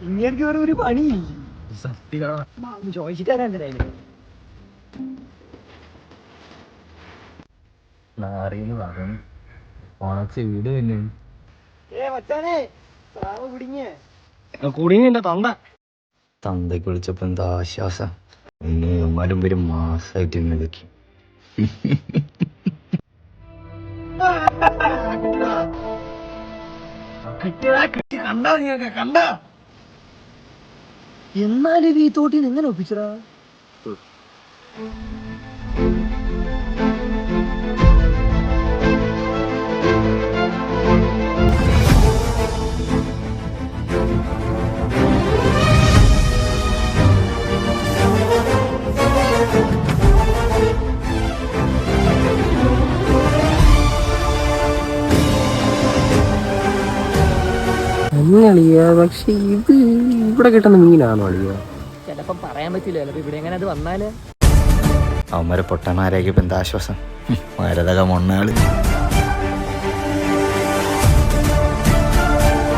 ഇങ്ങനെ ഒരു പണിയില്ല ചോദിച്ചിട്ടാരല്ലേ വീട് തന്നെ കുടുങ്ങിന്റെ തൊണ്ട തന്തയ്ക്ക് വിളിച്ചപ്പോ എന്താ ആശ്വാസം. ഇമ്മാരും പേരും മാസായിട്ട് ഇന്ന് വിളിക്കും. എന്നാലും ഈ തോട്ടിൽ എങ്ങനെ ഒപ്പിച്ചടാ? അളിയ പക്ഷെ ഇത് ഇവിടെ കിട്ടുന്ന മീനാണോ അളിയ? ചിലപ്പം പറയാൻ പറ്റില്ല. ചിലപ്പോ ഇവിടെ എങ്ങനെ അത് വന്നാല് അവന്മാരെ പൊട്ടന്മാരാക്കി ഇപ്പൊ എന്താ ആശ്വാസം. മരതക മൊണ്ണാള്